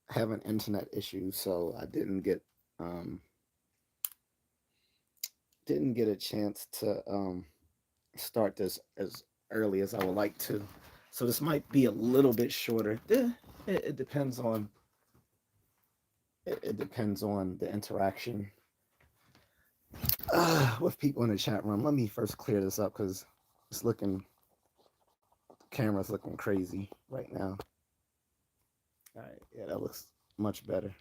have an internet issue, so I um didn't get a chance to start this as early as I would like to. So this might be a little bit shorter. It depends on it depends on the interaction with people in the chat room. Let me first clear this up because it's looking camera's looking crazy right now. All right, yeah, that looks much better.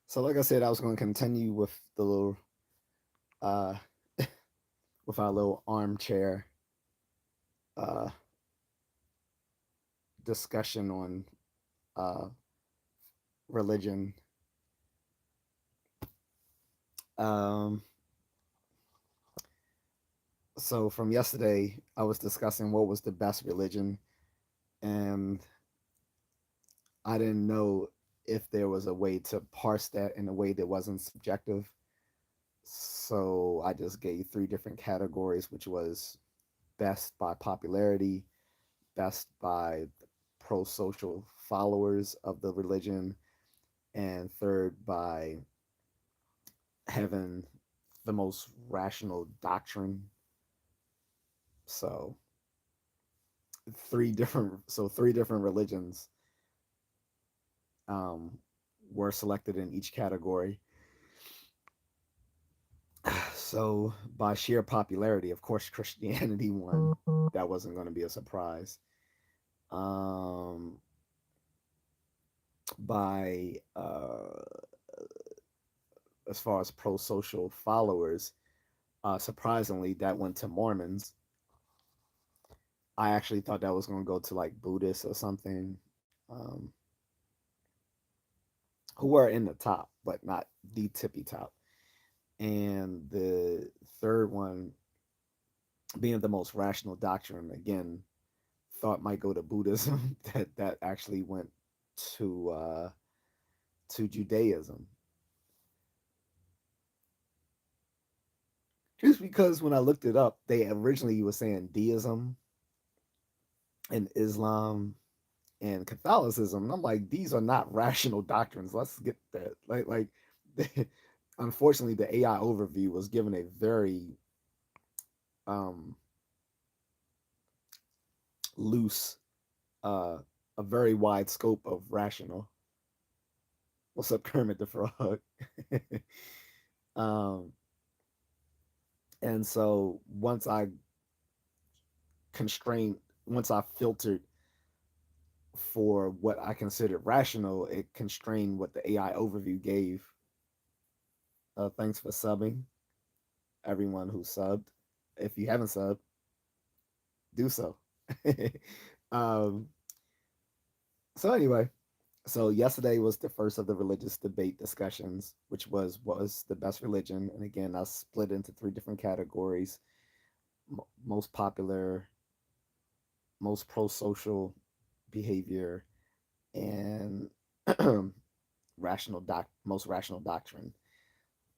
So like I said, I was going to continue with the little uh with our little armchair uh discussion on uh religion. Um so from yesterday I was discussing what was the best religion, and I didn't know if there was a way to parse that in a way that wasn't subjective. So I just gave three different categories, which was best by popularity, best by pro social followers of the religion, and third by having the most rational doctrine. So three different religions um, were selected in each category. So by sheer popularity, of course, Christianity won. That wasn't going to be a surprise. Um, by as far as pro social followers, surprisingly, that went to Mormons. I actually thought that was going to go to like Buddhists or something, um, who were in the top, but not the tippy top. And the third one, being the most rational doctrine, again, thought might go to Buddhism. That actually went to Judaism. Just because when I looked it up, they originally were saying deism and Islam and Catholicism. And I'm like, these are not rational doctrines. Let's get that. Unfortunately, the AI overview was given um, loose, uh, a very wide scope of rational. What's up, Kermit the Frog? um, and so constrained, once I filtered for what I considered rational, it constrained what the AI overview gave. Thanks for subbing, everyone who subbed. If you haven't subbed, do so. um, so anyway, so yesterday was the first of the religious debate discussions, which was the best religion, and again, I split into three different categories: most popular, most pro-social behavior, and most rational doctrine.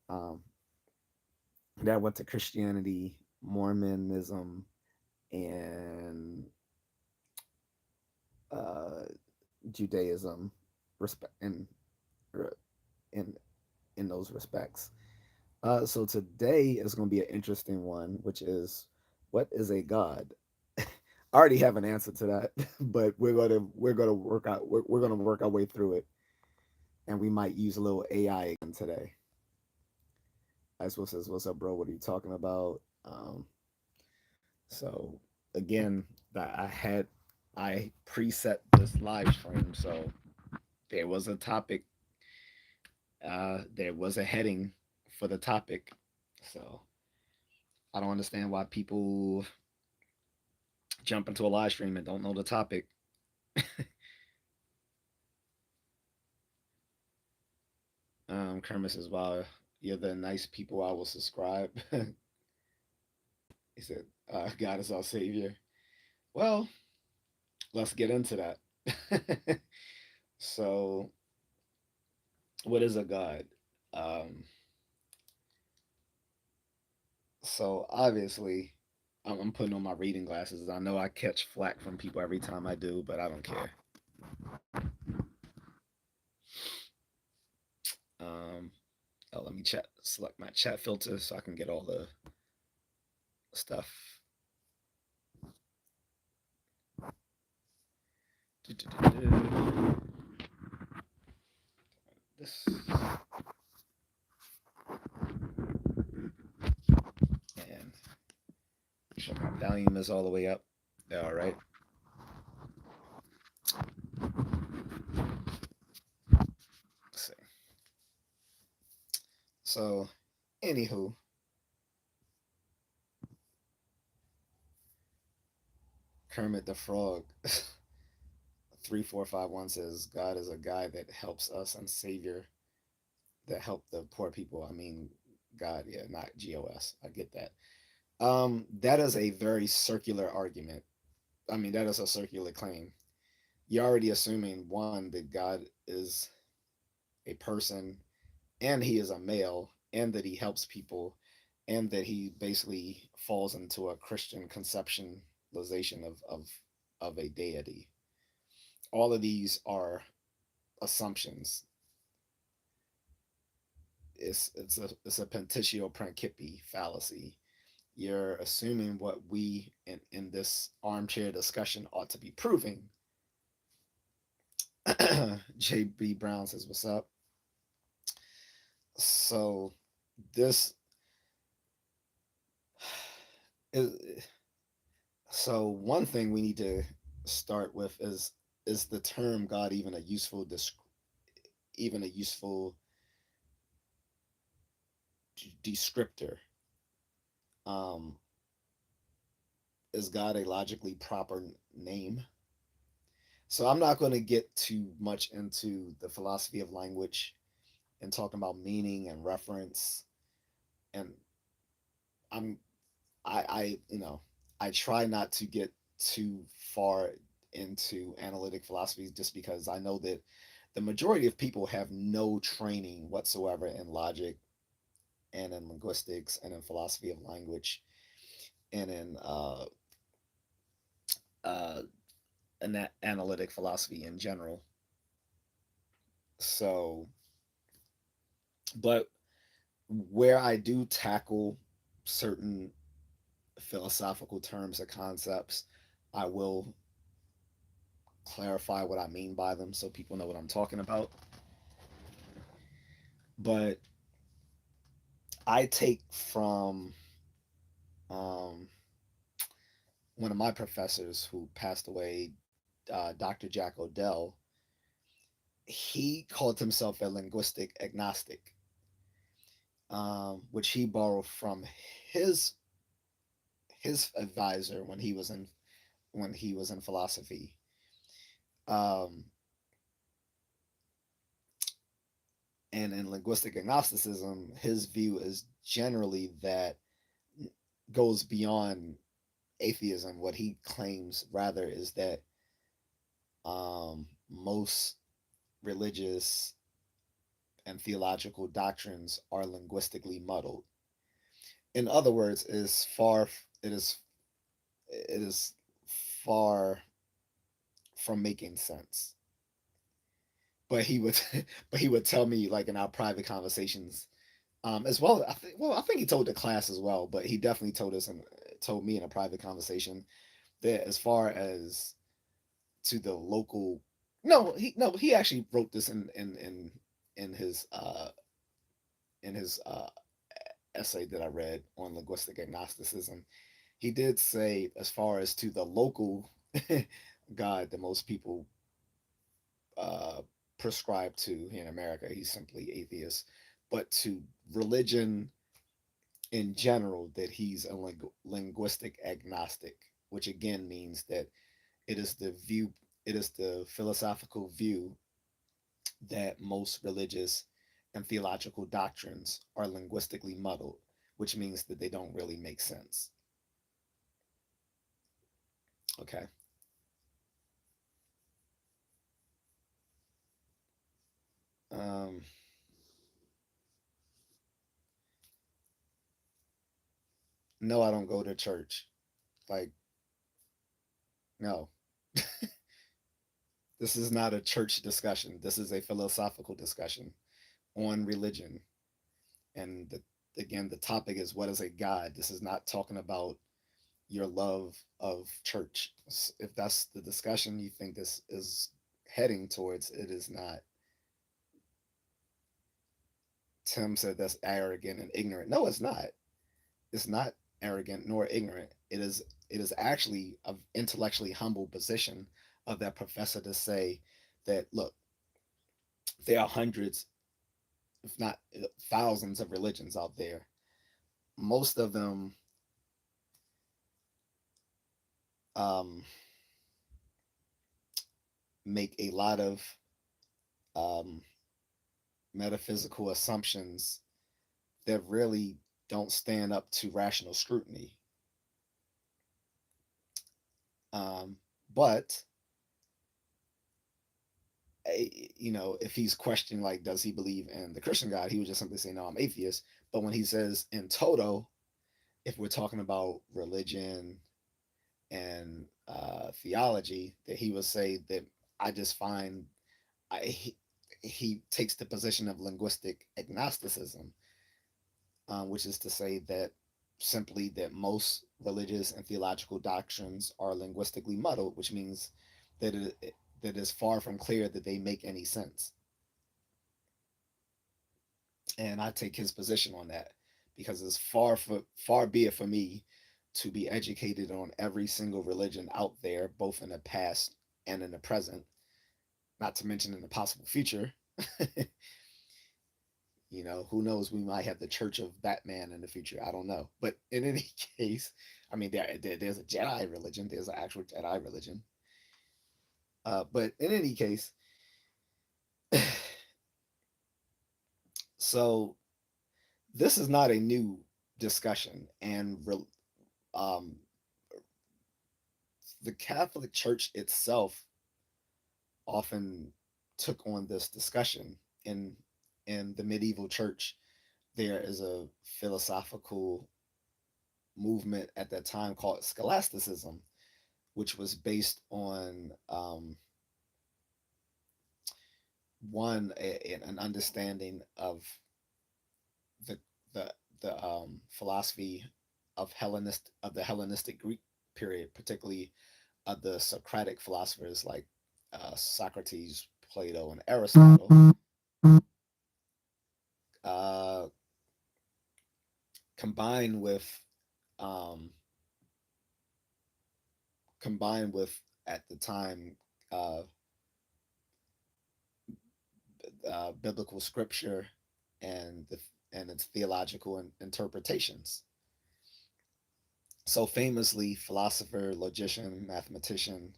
Um, that went to Christianity, Mormonism, and uh, Judaism, respect in in those respects. So today is going to be an interesting one, which is what is a god? I already have an answer to that, but we're gonna work our way through it, and we might use a little AI again today. Icewood says, "What's up, bro? What are you talking about?" So again, that I preset this live stream, so there was a topic, there was a heading for the topic. So I don't understand why people jump into a live stream and don't know the topic. Kermit says, "Wow, you're the nice people. I will subscribe." He said, "God is our savior." Well, let's get into that. So, what is a god? Um, so obviously, I'm putting on my reading glasses. I know I catch flack from people every time I do, but I don't care. Um, oh, let me select my chat filter so I can get all the stuff. This and make sure my volume is all the way up. All right. Let's see. So, anywho, Kermit the Frog 3451 says God is a guy that helps us and Savior that help the poor people. I mean, God, yeah, not GOS. I get that. That is a very circular argument. I mean, that is a circular claim. You're already assuming one that God is a person and he is a male and that he helps people and that he basically falls into a Christian conceptualization of a deity. All of these are assumptions. It's a pentitio principii fallacy. You're assuming what we in this armchair discussion ought to be proving. JB Brown says, "What's up?" So this is so one thing we need to start with is the term God even a useful descriptor? Um, is God a logically proper name? So I'm not going to get too much into the philosophy of language and talking about meaning and reference. And I'm I I try not to get too far into analytic philosophy just because I know that the majority of people have no training whatsoever in logic and in linguistics and in philosophy of language and in uh, analytic philosophy in general. So, but where I do tackle certain philosophical terms or concepts, I will clarify what I mean by them so people know what I'm talking about. But I take from um, one of my professors who passed away, Dr. Jack Odell. He called himself a linguistic agnostic, which he borrowed from his his advisor when he was in philosophy. Um, and in linguistic agnosticism, his view is generally that goes beyond atheism. What he claims rather is that most religious and theological doctrines are linguistically muddled. In other words, it is far from making sense. But he would but he would tell me like in our private conversations as well. I think he told the class as well, but he definitely told me in a private conversation that as far as to the local no he actually wrote this in his in his essay that I read on linguistic agnosticism. He did say as far as to the local God that most people uh, prescribe to here in America, he's simply atheist. But to religion in general, that he's a linguistic agnostic, which again means that it is the view, it is the philosophical view that most religious and theological doctrines are linguistically muddled, which means that they don't really make sense. Okay. Um, no, I don't go to church. Like, no. This is not a church discussion. This is a philosophical discussion on religion. And again, the topic is what is a God? This is not talking about your love of church. If that's the discussion you think this is heading towards, it is not. Tim said that's arrogant and ignorant. No, it's not. It's not arrogant nor ignorant. It is actually an intellectually humble position of that professor to say that look, there are hundreds, if not thousands, of religions out there. Most of them um, make a lot of um, metaphysical assumptions that really don't stand up to rational scrutiny. Um, but if he's questioning like, does he believe in the Christian God? He would just simply say, no, I'm atheist. But when he says in toto, if we're talking about religion and theology, that he would say that I just find he takes the position of linguistic agnosticism, which is to say that simply that most religious and theological doctrines are linguistically muddled, which means that that is far from clear that they make any sense. And I take his position on that because it's far be it for me to be educated on every single religion out there, both in the past and in the present, not to mention in the possible future. Who knows? We might have the Church of Batman in the future. I don't know. But in any case, I mean, there's a Jedi religion. There's an actual Jedi religion. But in any case, so this is not a new discussion, and um, the Catholic Church itself often took on this discussion. In the medieval church, there is a philosophical movement at that time called scholasticism, which was based on an understanding of the philosophy of the Hellenistic Greek period, particularly of the Socratic philosophers like Socrates, Plato, and Aristotle, uh, combined with um, at the time uh, biblical scripture and its theological interpretations. So famously, philosopher, logician, mathematician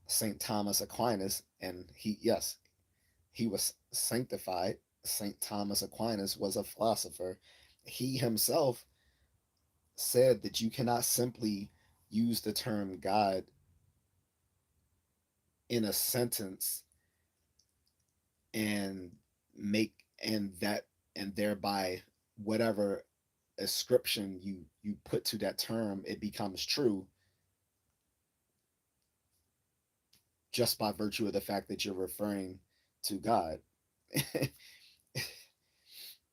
Saint Thomas Aquinas, and he was sanctified. Saint Thomas Aquinas was a philosopher. He himself said that you cannot simply use the term God in a sentence and make and that and thereby whatever ascription you put to that term, it becomes true just by virtue of the fact that you're referring to God.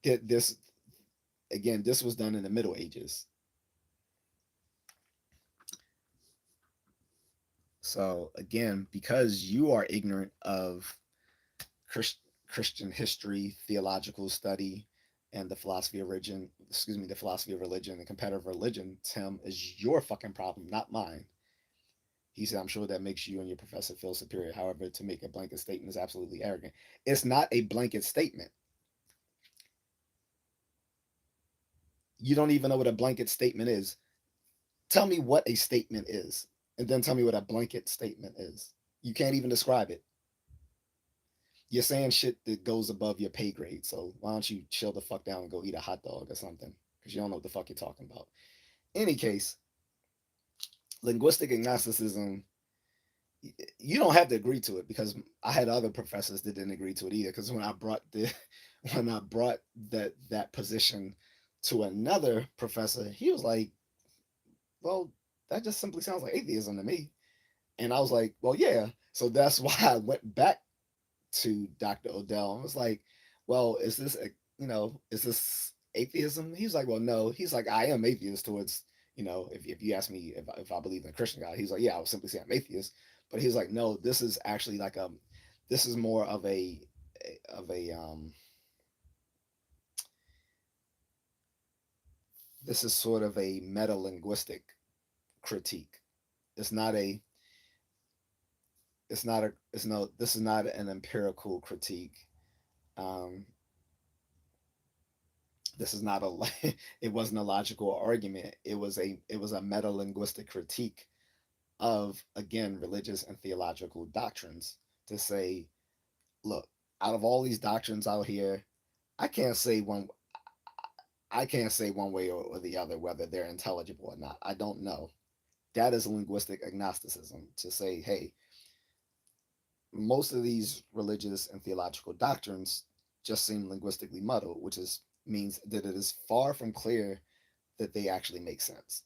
this Again, this was done in the Middle Ages. So again, because you are ignorant of Christ, Christian history, theological study, and the philosophy of religion, the philosophy of religion and comparative religion, Tim, is your fucking problem, not mine. He said, I'm sure that makes you and your professor feel superior. However, to make a blanket statement is absolutely arrogant. It's not a blanket statement. You don't even know what a blanket statement is. Tell me what a statement is, and then tell me what a blanket statement is. You can't even describe it. You're saying shit that goes above your pay grade. So why don't you chill the fuck down and go eat a hot dog or something? Because you don't know what the fuck you're talking about. Any case, linguistic agnosticism, you don't have to agree to it because I had other professors that didn't agree to it either. Because when I brought that position to another professor, he was like, "Well, that just simply sounds like atheism to me." And I was like, "Well, yeah." So that's why I went back to Dr. Odell and was like, well, is this a, is this atheism? He's like, well, no. He's like, I am atheist towards, if you ask me if I believe in a Christian God, he's like, yeah, I would simply say I'm atheist. But he's like, no, this is actually like this is more of a this is sort of a meta linguistic critique. It's not a it's not a it's no this is not an empirical critique. Um, this is not a it wasn't a logical argument. It was a meta linguistic critique of, again, religious and theological doctrines, to say, look, out of all these doctrines out here, I can't say one I can't say one way or the other whether they're intelligible or not. I don't know. That is linguistic agnosticism, to say, hey, most of these religious and theological doctrines just seem linguistically muddled, which is means that it is far from clear that they actually make sense.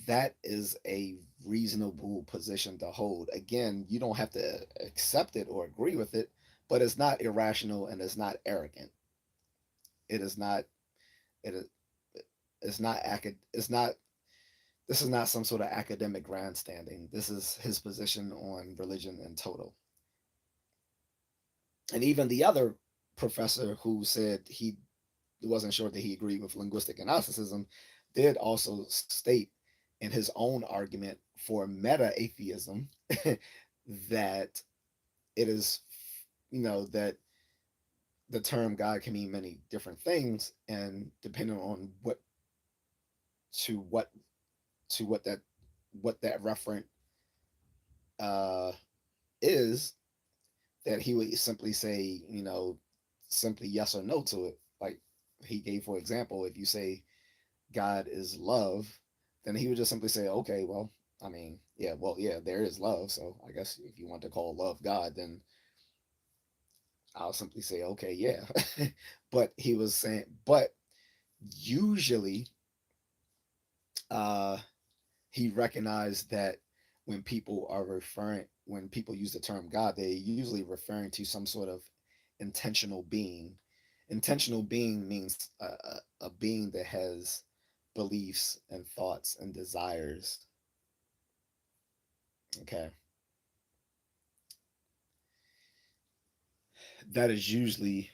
That is a reasonable position to hold. Again, you don't have to accept it or agree with it, but it's not irrational and it's not arrogant. It is not. It is. It's not. It's not. This is not some sort of academic grandstanding. This is his position on religion in total. And even the other professor who said he wasn't sure that he agreed with linguistic agnosticism did also state in his own argument for meta atheism that it is, that the term God can mean many different things, and depending on to what to what that referent uh, is, that he would simply say, simply yes or no to it. Like he gave, for example, if you say God is love, then he would just simply say, okay, well, I mean, yeah, well, yeah, there is love. So I guess if you want to call love God, then I'll simply say, okay, yeah. But he was saying, but usually, uh, he recognized that when people use the term God, they're usually referring to some sort of intentional being. Intentional being means a being that has beliefs and thoughts and desires. Okay, that is usually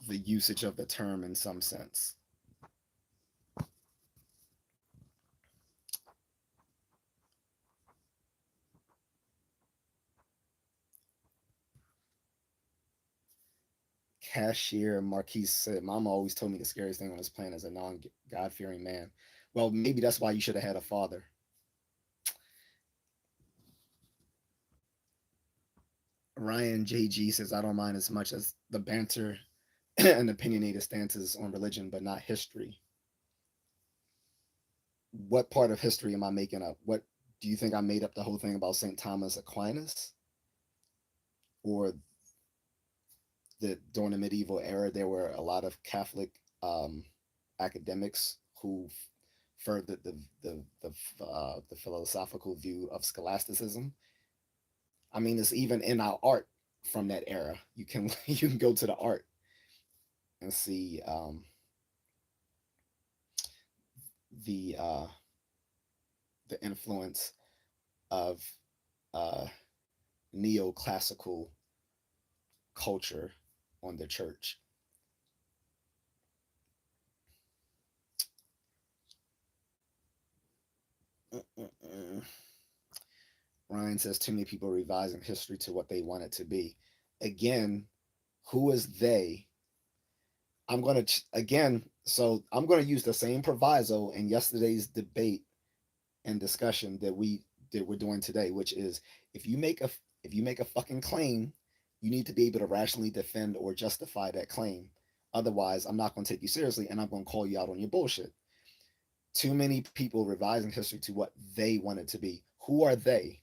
the usage of the term in some sense. Cashier Marquise said, Mama always told me the scariest thing on this planet is a non God fearing man. Well, maybe that's why you should have had a father. Ryan JG says, I don't mind as much as the banter and opinionated stances on religion, but not history. What part of history am I making up? What do you think I made up the whole thing about St. Thomas Aquinas? Or that during the medieval era, there were a lot of Catholic um, academics who furthered the philosophical view of scholasticism. I mean, it's even in our art from that era. You can you can go to the art and see the uh, the influence of uh, neoclassical culture on the church. Mm-mm-mm. Ryan says too many people revising history to what they want it to be. Again, who is they? I'm going to, again, so I'm going to use the same proviso in yesterday's debate and discussion that we're doing today, which is if you make a if you make a fucking claim, you need to be able to rationally defend or justify that claim. Otherwise, I'm not going to take you seriously and I'm going to call you out on your bullshit. Too many people revising history to what they want it to be. Who are they?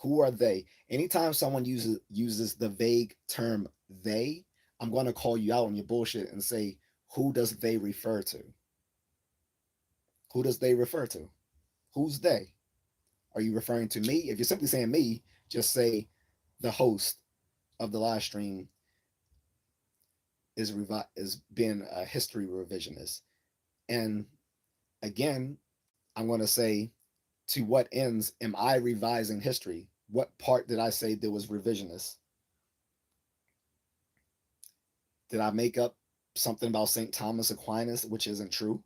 Who are they? Anytime someone uses the vague term they, I'm going to call you out on your bullshit and say, who does they refer to? Who does they refer to? Who's they? Are you referring to me? If you're simply saying me, just say the host of the live stream is being a history revisionist. And again, I'm going to say, to what ends am I revising history? What part did I say that was revisionist? Did I make up something about St. Thomas Aquinas, which isn't true?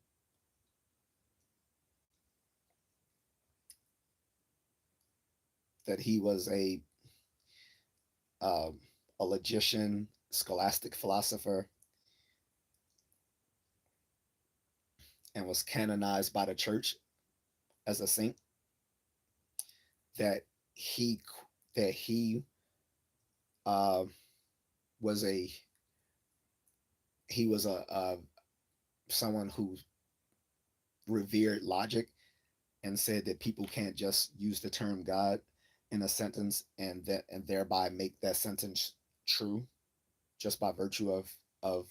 That he was uh, a logician, scholastic philosopher, and was canonized by the church as a saint. That he that he uh, was a he was a someone who revered logic and said that people can't just use the term God in a sentence and thereby make that sentence true just by virtue of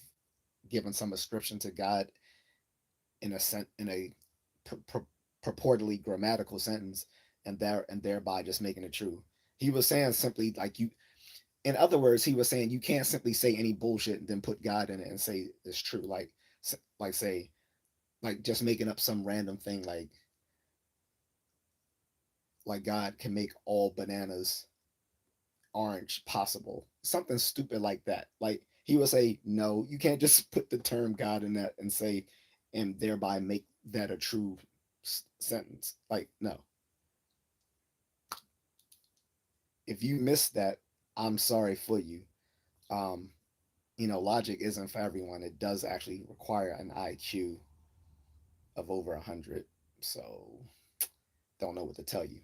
giving some ascription to God in a purportedly grammatical sentence and thereby just making it true. He was saying simply like you. In other words, he was saying you can't simply say any bullshit and then put God in it and say it's true. Like say like just making up some random thing like God can make all bananas orange possible. Something stupid like that. Like he would say, no, you can't just put the term God in that and say, and thereby make that a true sentence. Like, no. If you missed that, I'm sorry for you. Um, logic isn't for everyone. It does actually require an IQ of over 100. So, don't know what to tell you.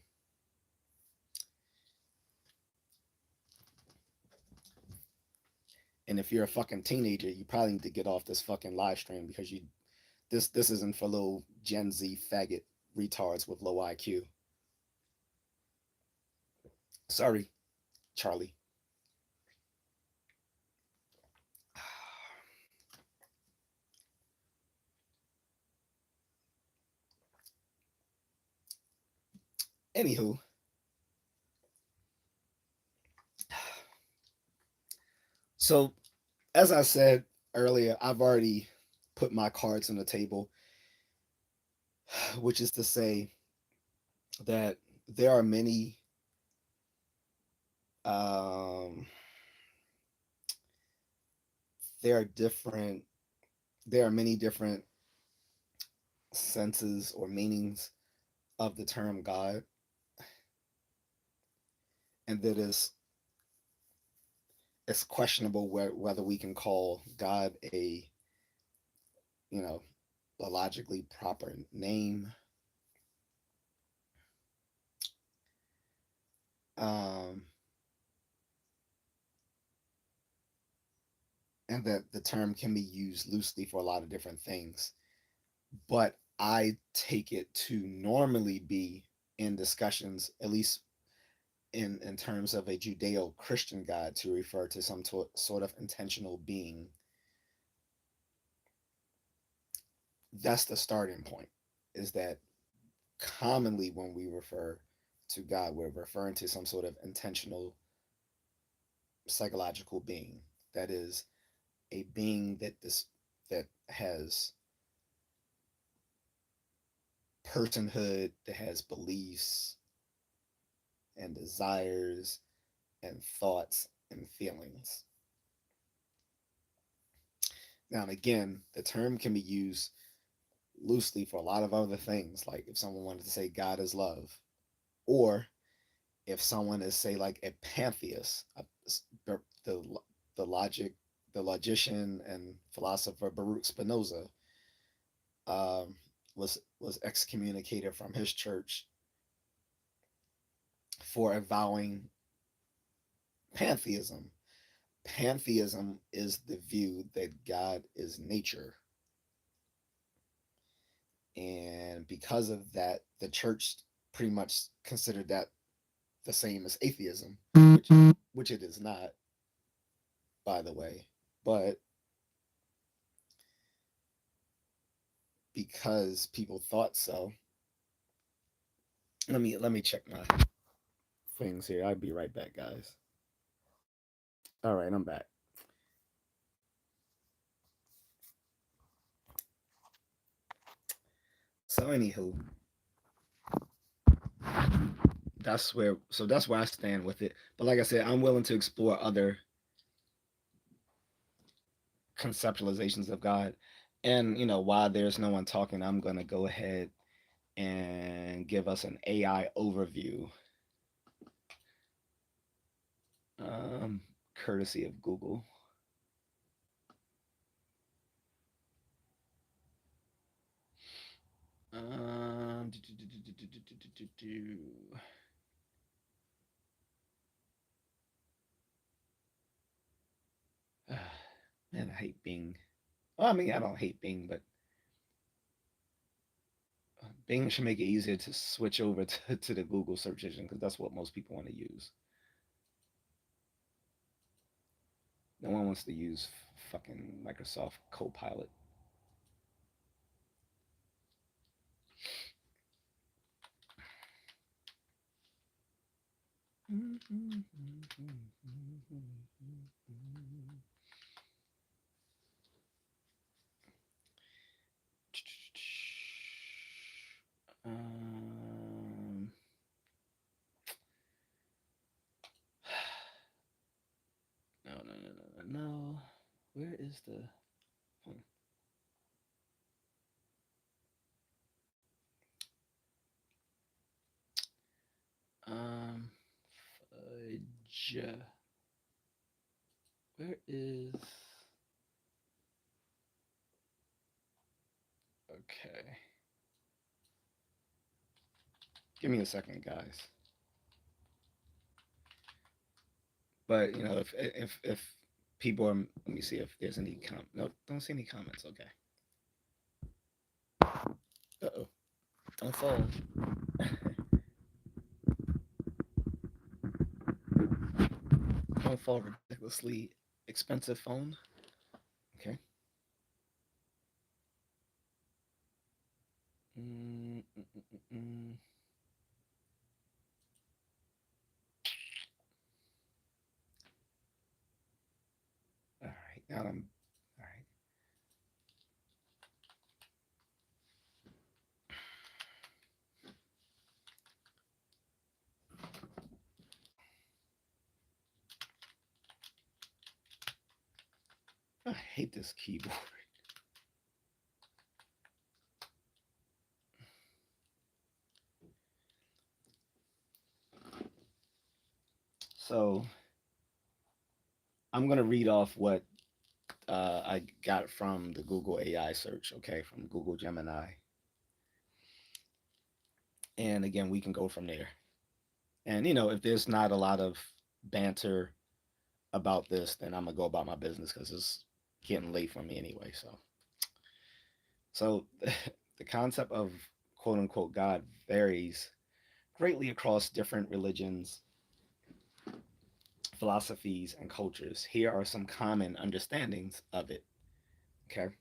And if you're a fucking teenager, you probably need to get off this fucking live stream because this isn't for little Gen Z faggot retards with low IQ. Sorry, Charlie. Anywho, so as I said earlier, I've already put my cards on the table, which is to say that there are many um, there are different there are many different senses or meanings of the term God, and that is it's questionable whether we can call God you know a logically proper name. Um, and that the term can be used loosely for a lot of different things. But I take it to normally be in discussions, at least in terms of a Judeo Christian God, to refer to some sort of intentional being. That's the starting point, is that commonly when we refer to God, we're referring to some sort of intentional psychological being. That is a being that has personhood, that has beliefs and desires and thoughts and feelings. Now, and again, the term can be used loosely for a lot of other things, like if someone wanted to say God is love, or if someone is, say, like a pantheist, the the logic, the logician and philosopher Baruch Spinoza um, was excommunicated from his church for avowing pantheism. Pantheism is the view that God is nature. And because of that, the church pretty much considered that the same as atheism, which it is not, by the way. But because people thought so, Let me check my things here. I'll be right back, guys. All right, I'm back. So anywho, that's where I stand with it. But like I said, I'm willing to explore other conceptualizations of God. And while there's no one talking, I'm gonna go ahead and give us an AI overview, um, courtesy of Google. Um, Man, I hate Bing. Well, I mean, I don't hate Bing, but Bing should make it easier to switch over to the Google search engine because that's what most people want to use. No one wants to use fucking Microsoft Copilot. Um, no, no, no, no, no, no. Where is the? Hmm. Um, fudge. Where is? Okay, give me a second, guys. But if people are, let me see if there's any no, don't see any comments. Okay. Uh oh, don't fall. Don't fall ridiculously expensive phone. Okay. Mm, mm, mm, mm, mm. All right, now I'm. All right. I hate this keyboard. So I'm gonna read off what I got from the Google AI search. Okay, from Google Gemini, and again we can go from there. And if there's not a lot of banter about this, then I'm gonna go about my business because it's getting late for me anyway. So the concept of quote unquote God varies greatly across different religions, philosophies, and cultures. Here are some common understandings of it. Okay.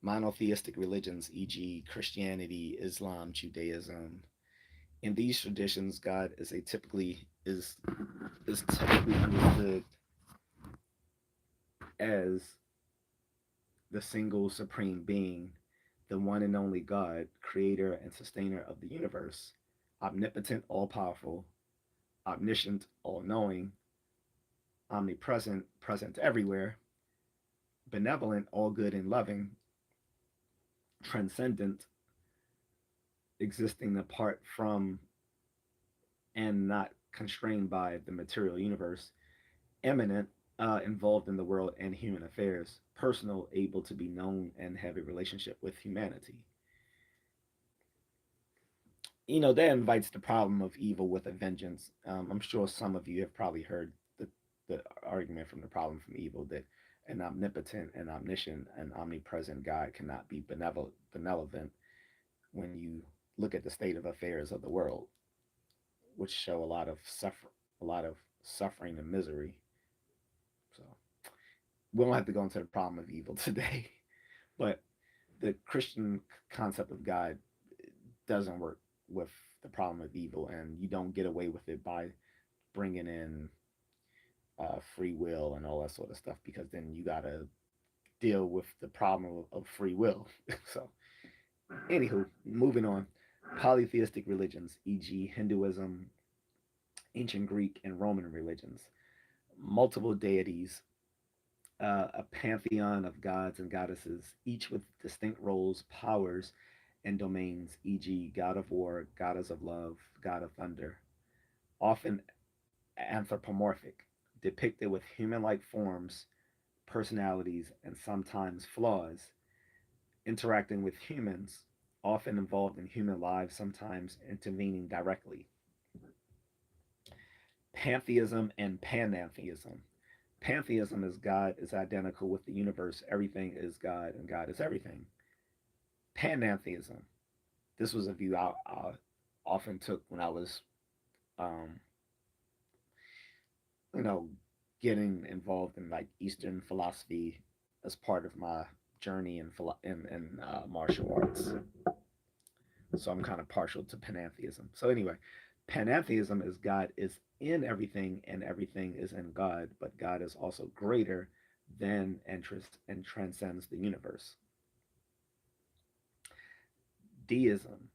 Monotheistic religions, e.g., Christianity, Islam, Judaism. In these traditions, God is typically understood as the single supreme being, the one and only God, creator and sustainer of the universe, omnipotent, all powerful, omniscient, all knowing, omnipresent, present everywhere, benevolent, all good and loving, transcendent, existing apart from and not constrained by the material universe, eminent, involved in the world and human affairs, personal, able to be known and have a relationship with humanity. That invites the problem of evil with a vengeance. I'm sure some of you have probably heard the argument from the problem from evil that an omnipotent and omniscient and omnipresent God cannot be benevolent when you look at the state of affairs of the world, which show a lot of suffering and misery. So we don't have to go into the problem of evil today, but the Christian concept of God doesn't work with the problem of evil, and you don't get away with it by bringing in free will and all that sort of stuff, because then you gotta deal with the problem of free will. So, anywho, moving on. Polytheistic religions, e.g., Hinduism, ancient Greek, and Roman religions. Multiple deities, a pantheon of gods and goddesses, each with distinct roles, powers, and domains, e.g., god of war, goddess of love, god of thunder, often anthropomorphic, depicted with human like forms, personalities, and sometimes flaws, interacting with humans, often involved in human lives, sometimes intervening directly. Pantheism and panentheism. Pantheism is God is identical with the universe, everything is God, and God is everything. Panentheism. This was a view I often took when I was, um, you know, getting involved in like Eastern philosophy as part of my journey in martial arts. So I'm kind of partial to panentheism. So anyway, panentheism is God is in everything and everything is in God, but God is also greater than interest and transcends the universe. Deism,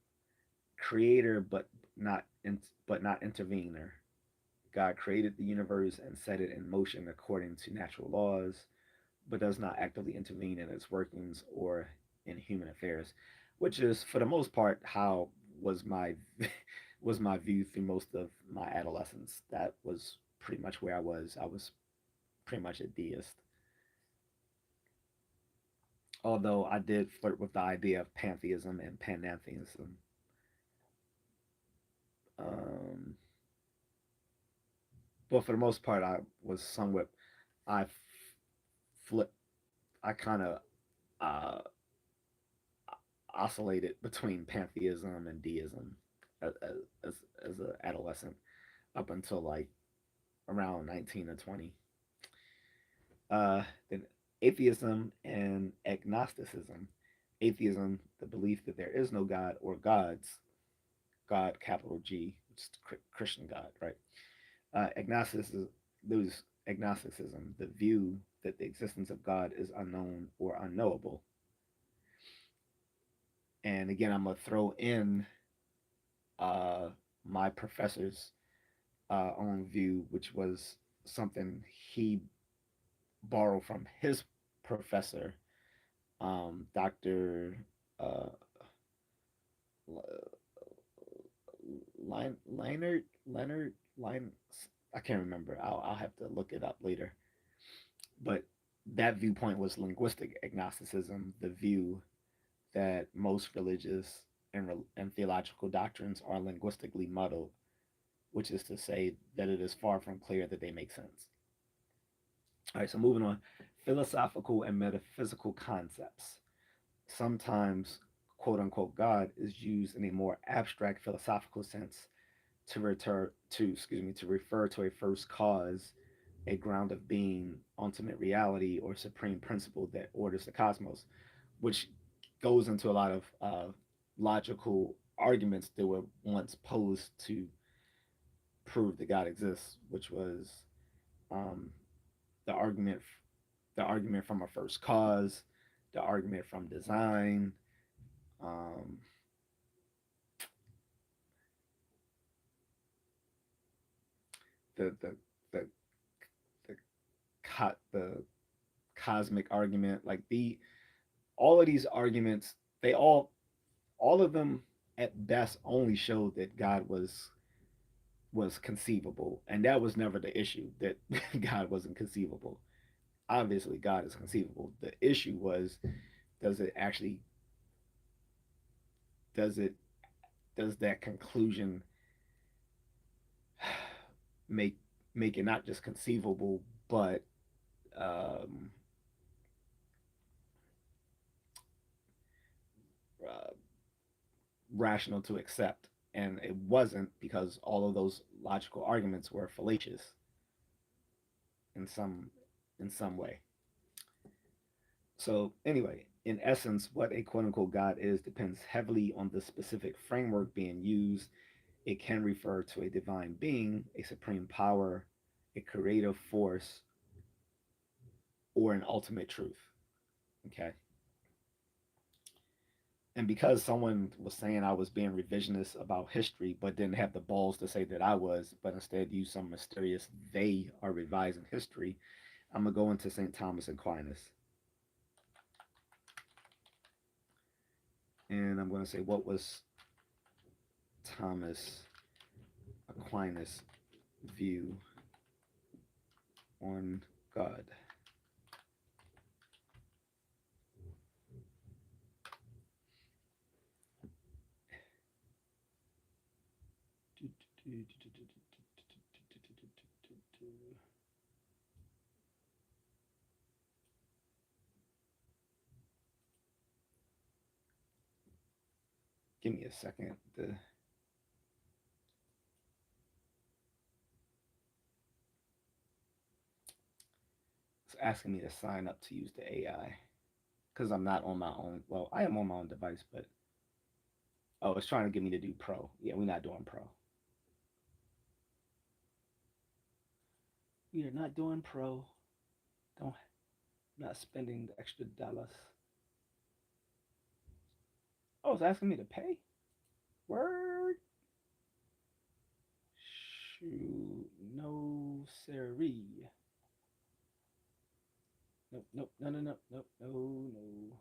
creator but not intervener. God created the universe and set it in motion according to natural laws, but does not actively intervene in its workings or in human affairs, which is for the most part how was my was my view through most of my adolescence. That was pretty much where I was. I was pretty much a deist. Although I did flirt with the idea of pantheism and panentheism. Um, but for the most part, I was somewhat, I flip, I kind of uh, oscillated between pantheism and deism as, as, as an adolescent up until like around 19 or 20. Then atheism and agnosticism. Atheism, the belief that there is no God or gods, God capital G, which is Christian God, right? Agnosticism, those agnosticism, the view that the existence of God is unknown or unknowable. And again, I'm gonna throw in uh, my professor's own view, which was something he borrowed from his professor, Dr. Uh, Leonard, Line. I can't remember. I'll have to look it up later. But that viewpoint was linguistic agnosticism, the view that most religious and theological doctrines are linguistically muddled, which is to say that it is far from clear that they make sense. All right, so moving on. Philosophical and metaphysical concepts. Sometimes, quote unquote, God is used in a more abstract philosophical sense to refer to a first cause, a ground of being, ultimate reality, or supreme principle that orders the cosmos, which goes into a lot of logical arguments that were once posed to prove that God exists, which was um, the argument the argument from a first cause, the argument from design, um, the the the the the cosmic argument, like the all of these arguments, they all of them at best only showed that God was conceivable, and that was never the issue that God wasn't conceivable. Obviously, God is conceivable. The issue was does it actually does it does that conclusion make make it not just conceivable but um, uh, rational to accept, and it wasn't because all of those logical arguments were fallacious in some way. So anyway, in essence, what a quote unquote God is depends heavily on the specific framework being used It can refer to a divine being, a supreme power, a creative force, or an ultimate truth. Okay. And because someone was saying I was being revisionist about history, but didn't have the balls to say that I was, but instead used some mysterious they are revising history, I'm going to go into St. Thomas Aquinas. And I'm going to say, what was Thomas Aquinas' view on God? Give me a second. It's asking me to sign up to use the AI because I'm not on my own. Well, I am on my own device, but oh, it's trying to get me to do pro. Yeah, we're not doing pro. We are not doing pro. Don't not spending the extra dollars. Oh, it's asking me to pay. Word. Shoot, no siree. Nope, nope, no, no, no, nope, no, no.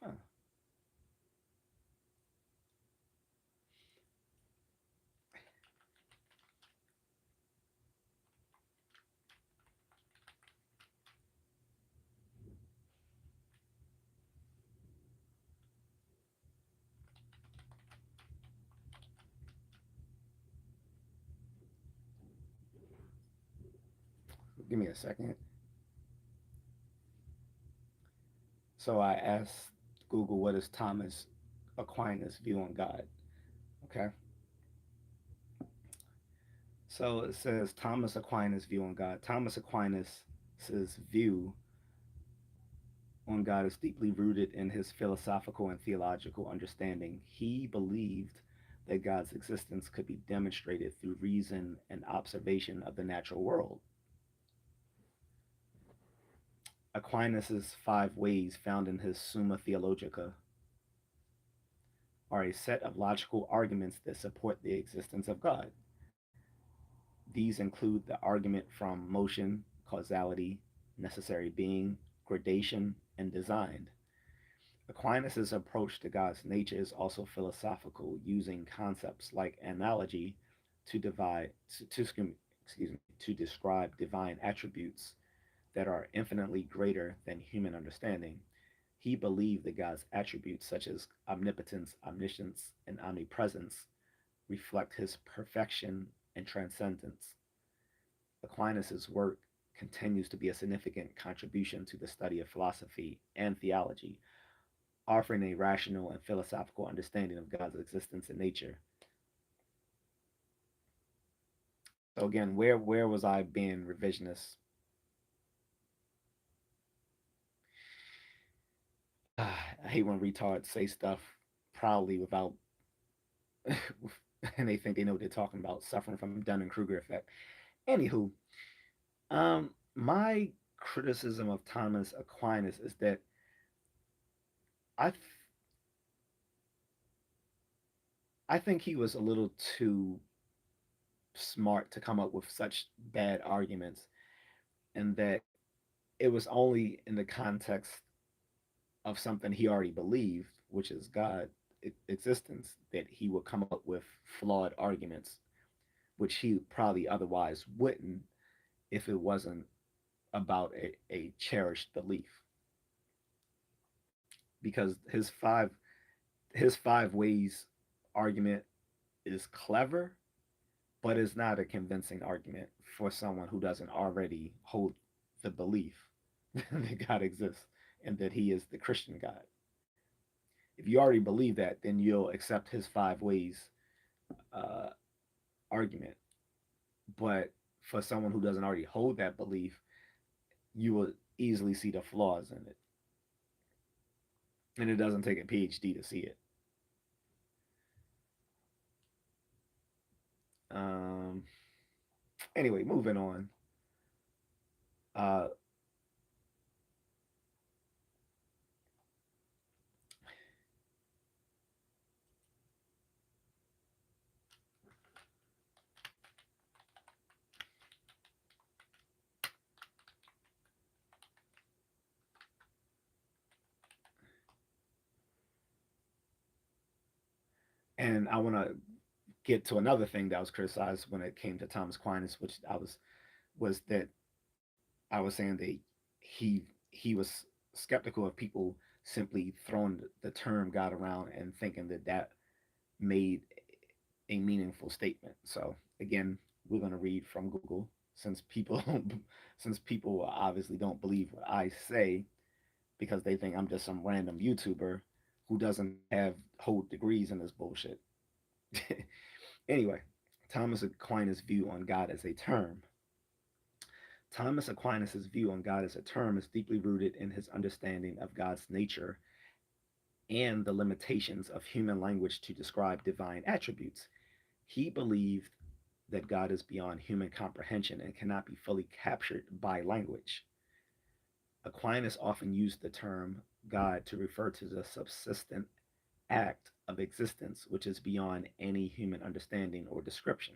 Huh. Give me a second. So I asked Google, what is Thomas Aquinas' view on God? Okay. So it says Thomas Aquinas' view on God. Thomas Aquinas' view on God is deeply rooted in his philosophical and theological understanding. He believed that God's existence could be demonstrated through reason and observation of the natural world. Aquinas' five ways, found in his Summa Theologica, are a set of logical arguments that support the existence of God. These include the argument from motion, causality, necessary being, gradation, and design. Aquinas' approach to God's nature is also philosophical, using concepts like analogy to to describe divine attributes that are infinitely greater than human understanding. He believed that God's attributes such as omnipotence, omniscience, and omnipresence reflect his perfection and transcendence. Aquinas' work continues to be a significant contribution to the study of philosophy and theology, offering a rational and philosophical understanding of God's existence and nature. So again, where was I being revisionist? I hate when retards say stuff proudly without and they think they know what they're talking about, suffering from Dunning Kruger effect. Anywho, my criticism of Thomas Aquinas is that I I think he was a little too smart to come up with such bad arguments, and that it was only in the context of something he already believed, which is God existence, that he would come up with flawed arguments, which he probably otherwise wouldn't if it wasn't about a cherished belief. Because his five ways argument is clever, but it's not a convincing argument for someone who doesn't already hold the belief that God exists and that he is the Christian God. If you already believe that, then you'll accept his five ways uh, argument. But for someone who doesn't already hold that belief, you will easily see the flaws in it, and it doesn't take a PhD to see it. Um, anyway, moving on. Uh, and I want to get to another thing that was criticized when it came to Thomas Aquinas, which was that I was saying that he was skeptical of people simply throwing the term God around and thinking that that made a meaningful statement. So again, we're going to read from Google since people since people obviously don't believe what I say because they think I'm just some random YouTuber who doesn't have hold degrees in this bullshit. Anyway, Thomas Aquinas' view on God as a term. Thomas Aquinas' view on God as a term is deeply rooted in his understanding of God's nature and the limitations of human language to describe divine attributes. He believed that God is beyond human comprehension and cannot be fully captured by language. Aquinas often used the term God to refer to the subsistent act of existence, which is beyond any human understanding or description.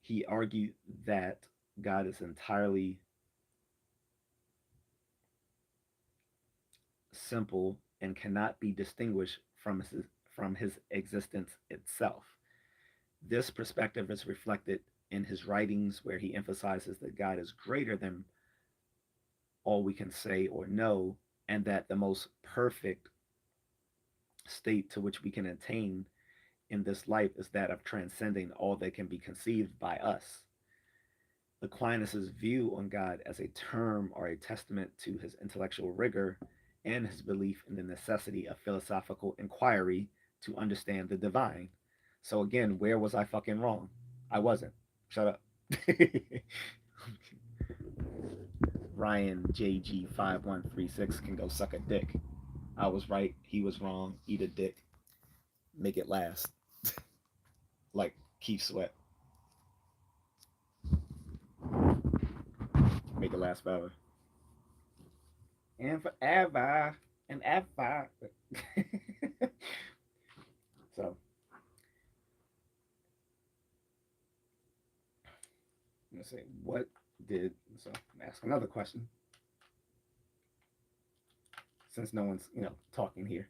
He argued that God is entirely simple and cannot be distinguished from his existence itself. This perspective is reflected in his writings, where he emphasizes that God is greater than all we can say or know, and that the most perfect state to which we can attain in this life is that of transcending all that can be conceived by us. Aquinas' view on God as a term or a testament to his intellectual rigor and his belief in the necessity of philosophical inquiry to understand the divine. So again, where was I fucking wrong? I wasn't. Shut up. Ryan JG5136 can go suck a dick. I was right, he was wrong. Eat a dick. Make it last. Like Keith Sweat. Make it last forever. And forever. And ever. So I'm gonna say, what did so ask another question since no one's talking here.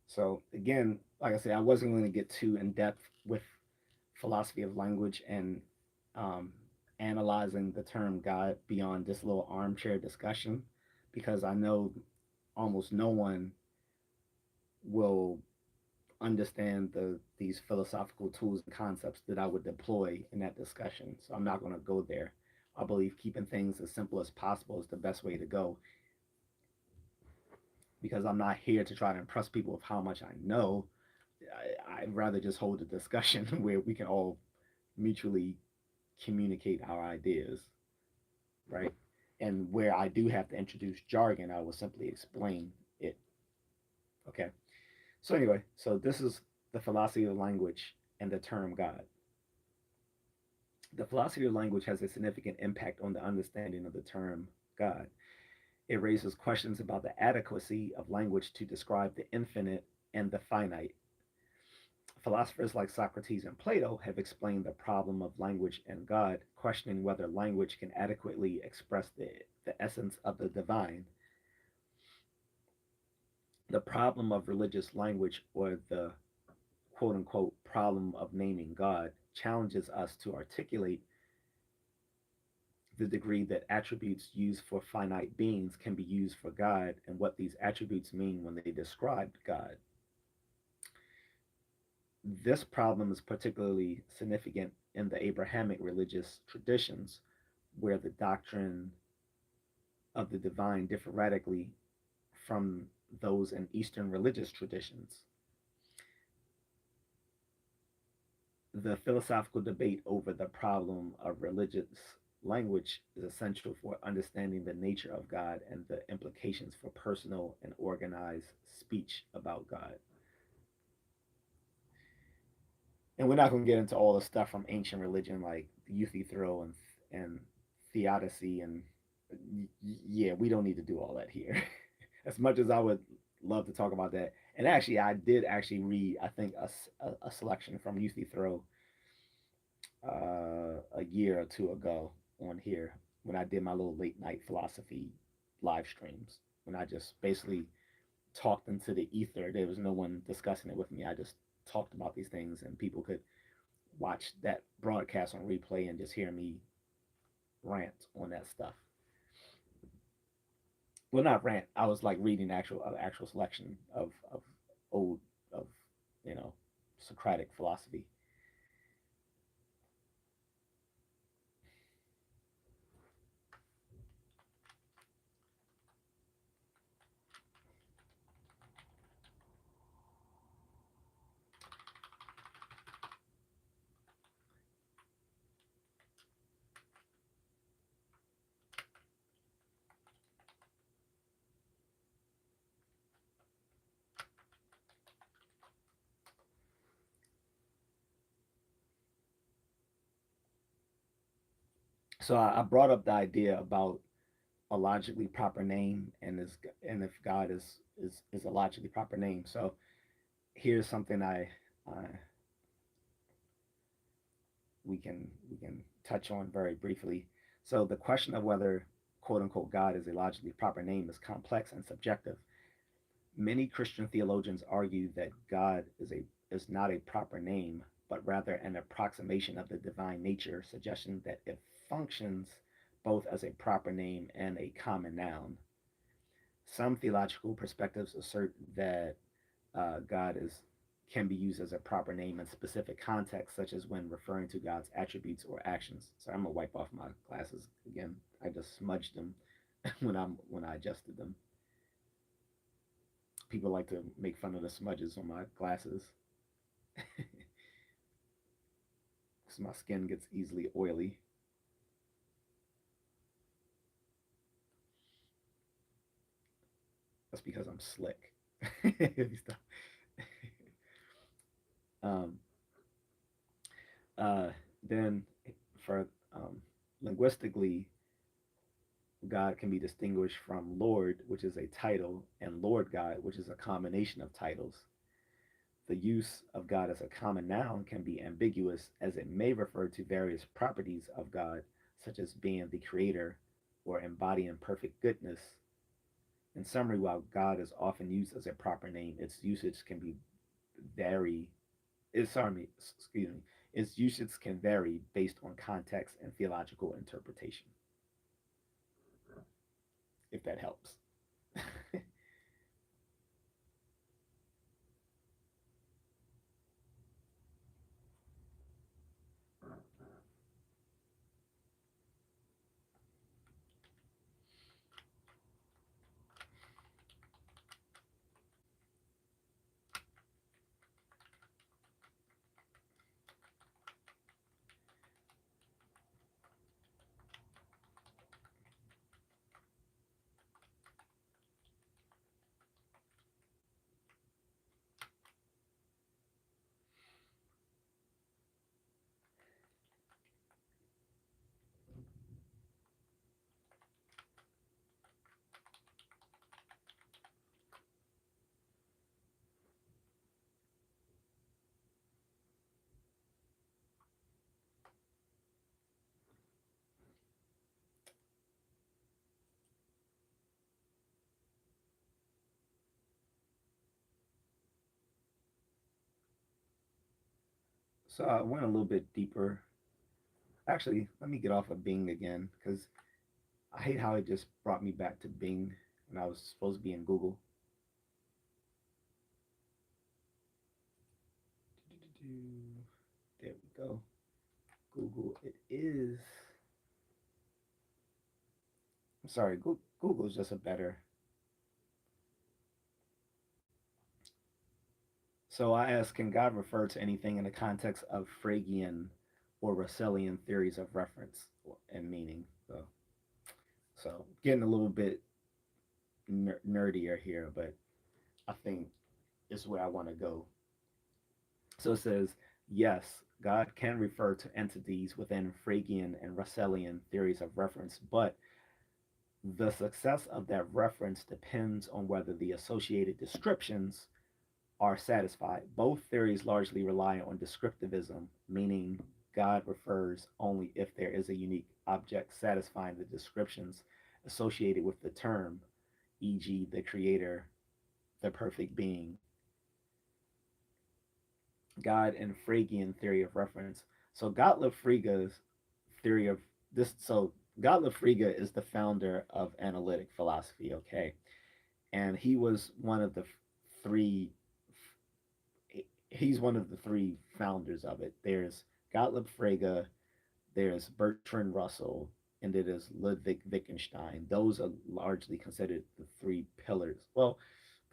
So again, like I said, I wasn't going to get too in depth with philosophy of language and um, analyzing the term God beyond this little armchair discussion, because I know almost no one will understand these philosophical tools and concepts that I would deploy in that discussion. So I'm not going to go there. I believe keeping things as simple as possible is the best way to go, because I'm not here to try to impress people with how much I know. I'd rather just hold a discussion where we can all mutually communicate our ideas, right? And where I do have to introduce jargon, I will simply explain it. Okay. So anyway, so this is the philosophy of language and the term God. The philosophy of language has a significant impact on the understanding of the term God. It raises questions about the adequacy of language to describe the infinite and the finite. Philosophers like Socrates and Plato have explained the problem of language and God, questioning whether language can adequately express the essence of the divine. The problem of religious language, or the quote unquote problem of naming God, challenges us to articulate the degree that attributes used for finite beings can be used for God, and what these attributes mean when they describe God. This problem is particularly significant in the Abrahamic religious traditions, where the doctrine of the divine differ radically from those in Eastern religious traditions. The philosophical debate over the problem of religious language is essential for understanding the nature of God and the implications for personal and organized speech about God. And we're not going to get into all the stuff from ancient religion like Euthyphro and theodicy and yeah, we don't need to do all that here. As much as I would love to talk about that, and actually, I did actually read I think a selection from Euthyphro a year or two ago on here when I did my little late night philosophy live streams. When I just basically talked into the ether, there was no one discussing it with me. I just talked about these things, and people could watch that broadcast on replay and just hear me rant on that stuff. Well, not rant. I was like reading actual selection of old of you know Socratic philosophy. So I brought up the idea about a logically proper name, and if God is a logically proper name. So here's something I we can touch on very briefly. So the question of whether quote unquote God is a logically proper name is complex and subjective. Many Christian theologians argue that God is not a proper name, but rather an approximation of the divine nature, suggesting that it functions both as a proper name and a common noun. Some theological perspectives assert that God is can be used as a proper name in specific contexts, such as when referring to God's attributes or actions. So I'm gonna wipe off my glasses again. I just smudged them when I adjusted them. People like to make fun of the smudges on my glasses because my skin gets easily oily. That's because I'm slick. um, uh, then for linguistically, God can be distinguished from Lord, which is a title, and Lord God, which is a combination of titles. The use of God as a common noun can be ambiguous, as it may refer to various properties of God, such as being the creator or embodying perfect goodness. In summary, while God is often used as a proper name, its usage can be vary. Excuse me. Its usage can vary based on context and theological interpretation. If that helps. So I went a little bit deeper. Actually, let me get off of Bing again because I hate how it just brought me back to Bing and I was supposed to be in Google. There we go. Google. It is. I'm sorry. Google is just a better. So I asked, can God refer to anything in the context of Phrygian or Russellian theories of reference and meaning? So getting a little bit nerdier here, but I think is where I want to go. So it says, yes, God can refer to entities within Phrygian and Russellian theories of reference, but the success of that reference depends on whether the associated descriptions are satisfied. Both theories largely rely on descriptivism, meaning God refers only if there is a unique object satisfying the descriptions associated with the term, e.g., the creator, the perfect being. God and Phrygian theory of reference. So Gottlob Frege's theory of this. So Gottlob Frege is the founder of analytic philosophy. Okay, and he was one of the three. He's one of the three founders of it. There's Gottlob Frege, there's Bertrand Russell, and there is Ludwig Wittgenstein. Those are largely considered the three pillars. Well,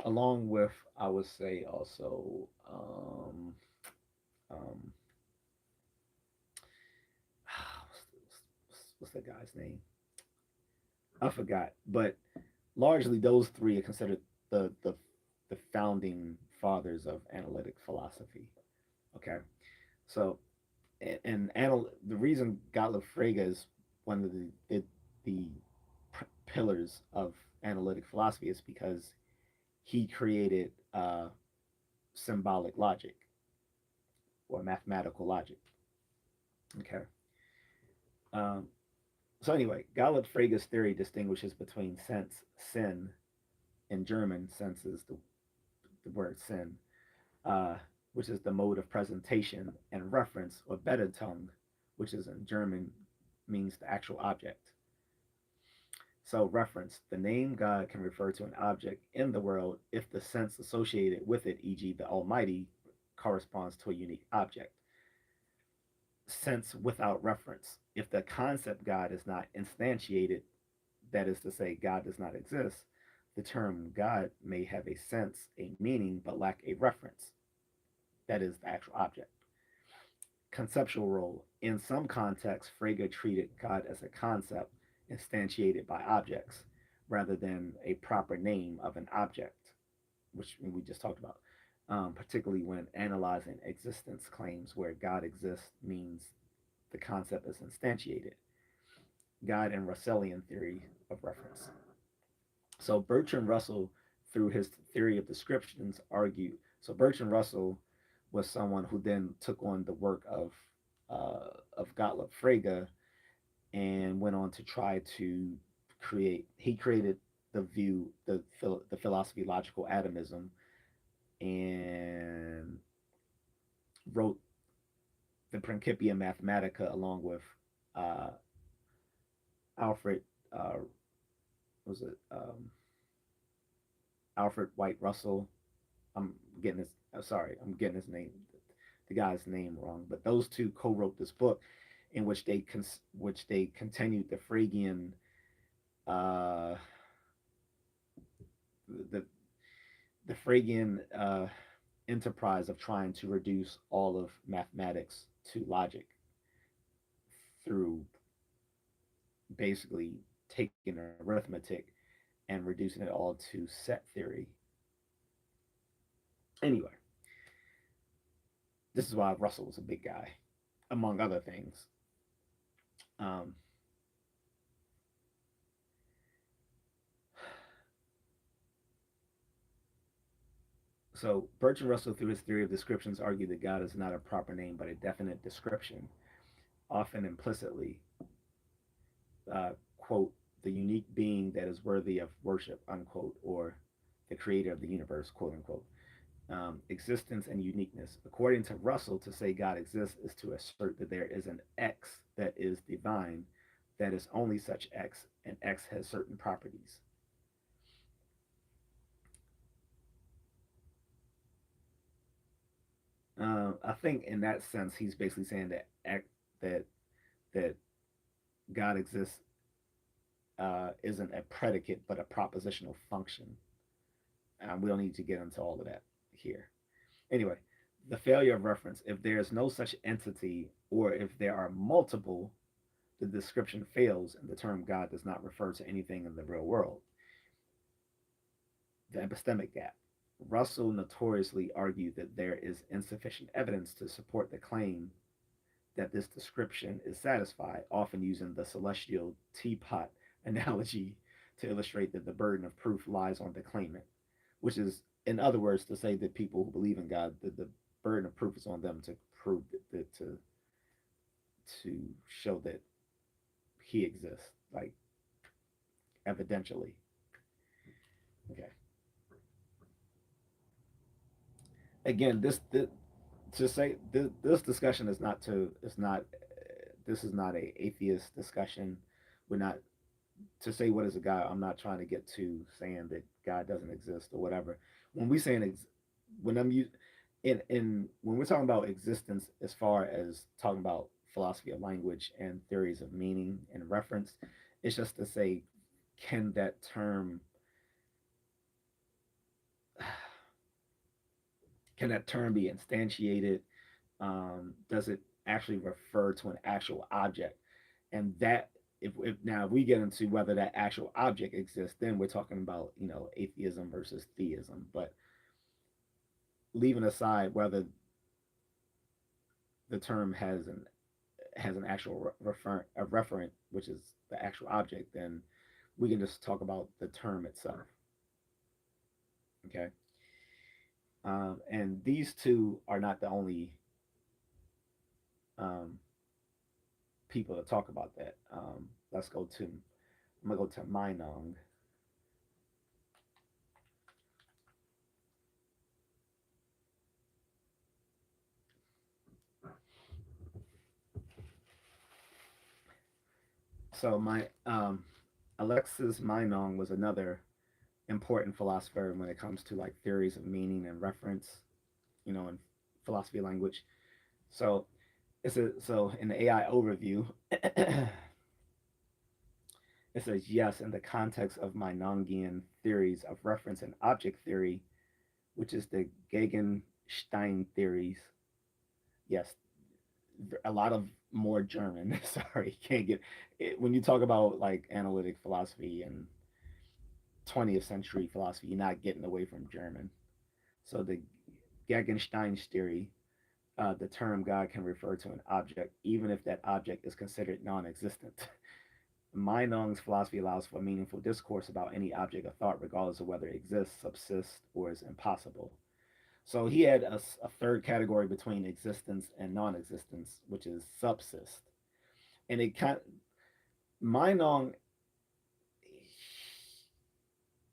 along with I would say also um, what's the guy's name? I forgot, but largely those three are considered the founding fathers of analytic philosophy. Okay, so the reason Gottlob Frege is one of the pillars of analytic philosophy is because he created symbolic logic or mathematical logic. Okay. Um, so anyway, Gottlob Frege's theory distinguishes between sense, sin, in German, sense is the word sin, uh, which is the mode of presentation, and reference or Bedeutung, which is in German means the actual object. So, reference the name God can refer to an object in the world if the sense associated with it, e.g., the Almighty, corresponds to a unique object. Sense without reference. If the concept God is not instantiated, that is to say, God does not exist, the term God may have a sense, a meaning, but lack a reference. That is the actual object. Conceptual role. In some contexts, Frege treated God as a concept instantiated by objects rather than a proper name of an object, which we just talked about, particularly when analyzing existence claims where God exists means the concept is instantiated. God and Russellian theory of reference. So Bertrand Russell, through his theory of descriptions, argued. So Bertrand Russell was someone who then took on the work of Gottlob Frege and went on to try to create. He created the view, the philosophy logical atomism, and wrote the Principia Mathematica along with uh, Alfred. Was it Alfred White Russell? I'm getting his. Sorry, I'm getting his name, the guy's name wrong. But those two co-wrote this book, in which they continued the Phrygian, uh, the the Phrygian enterprise of trying to reduce all of mathematics to logic through basically taking arithmetic and reducing it all to set theory. Anyway, this is why Russell was a big guy, among other things. Um, So Bertrand Russell, through his theory of descriptions, argued that God is not a proper name, but a definite description, often implicitly, quote, the unique being that is worthy of worship, unquote, or the creator of the universe, quote unquote. Existence and uniqueness. According to Russell, to say God exists is to assert that there is an X that is divine, that is only such X, and X has certain properties. I think in that sense, he's basically saying that that that God exists isn't a predicate but a propositional function. We don't need to get into all of that here. Anyway, the failure of reference. If there is no such entity, or if there are multiple, the description fails and the term God does not refer to anything in the real world. The epistemic gap. Russell notoriously argued that there is insufficient evidence to support the claim that this description is satisfied, often using the celestial teapot analogy to illustrate that the burden of proof lies on the claimant, which is, in other words, to say that people who believe in God, that the burden of proof is on them to prove that to show that He exists, like evidentially. Okay. Again, this to say this discussion is not to is not this is not a atheist discussion. We're not to say what is a God. I'm not trying to get to saying that God doesn't exist or whatever. When we saying when I'm in when we're talking about existence, as far as talking about philosophy of language and theories of meaning and reference, it's just to say, can that term can that term be instantiated? Does it actually refer to an actual object? And that if now if we get into whether that actual object exists, then we're talking about atheism versus theism. But leaving aside whether the term has an actual a referent, which is the actual object, then we can just talk about the term itself. Okay, and these two are not the only um, people to talk about that. Let's go to I'm gonna go to Meinong. So my Alexis Meinong was another important philosopher when it comes to like theories of meaning and reference, in philosophy of language. So so in the AI overview, it says yes, in the context of Meinongian theories of reference and object theory, which is the Gegenstein theories. Yes, a lot of more German. Sorry, can't get it. When you talk about like analytic philosophy and 20th century philosophy, you're not getting away from German. So the Gegenstein's theory, the term God can refer to an object, even if that object is considered non-existent. Meinong's philosophy allows for meaningful discourse about any object of thought, regardless of whether it exists, subsists, or is impossible. So he had a third category between existence and non-existence, which is subsist. And it kind Meinong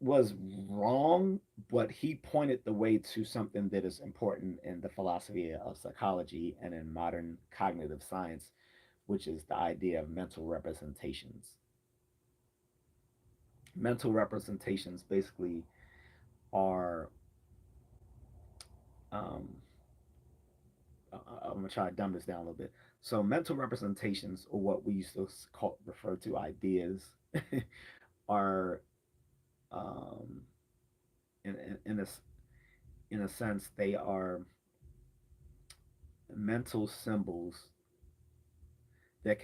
was wrong, but he pointed the way to something that is important in the philosophy of psychology and in modern cognitive science, which is the idea of mental representations. Mental representations basically are, um, I'm gonna try to dumb this down a little bit. So, mental representations, or what we used to refer to ideas, are um, in in a sense they are mental symbols that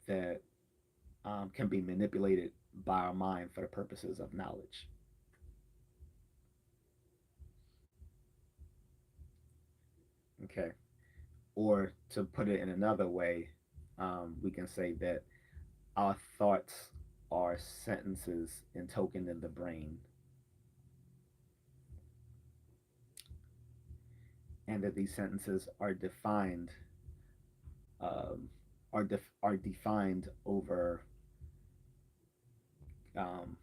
that can be manipulated by our mind for the purposes of knowledge. Okay, or to put it in another way, we can say that our thoughts are sentences entokened in the brain, and that these sentences are defined um, are defined over um,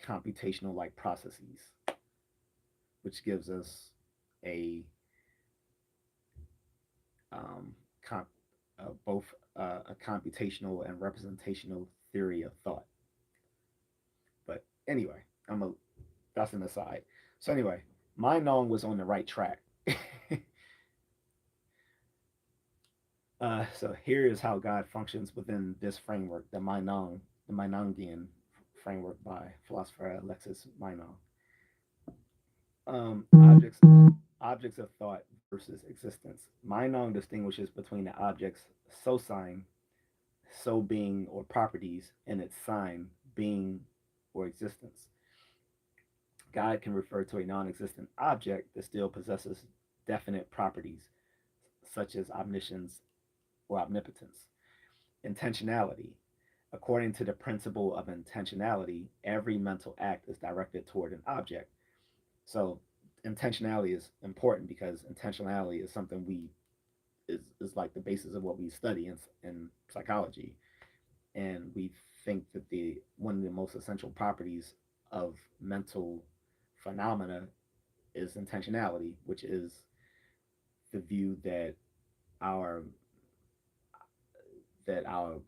computational like processes. which gives us a um, comp, both a computational and representational theory of thought. But anyway, that's an aside. So anyway, my Nong was on the right track. So here is how God functions within this framework, the Meinongian framework by philosopher Alexis Meinong. Um, objects, objects of thought versus existence. Meinong distinguishes between the object's so sign, so being or properties, and its sign, being or existence. God can refer to a non-existent object that still possesses definite properties, such as omniscience or omnipotence. Intentionality. According to the principle of intentionality, every mental act is directed toward an object. So intentionality is important because intentionality is something is like the basis of what we study in psychology. And we think that the one of the most essential properties of mental phenomena is intentionality, which is the view our that our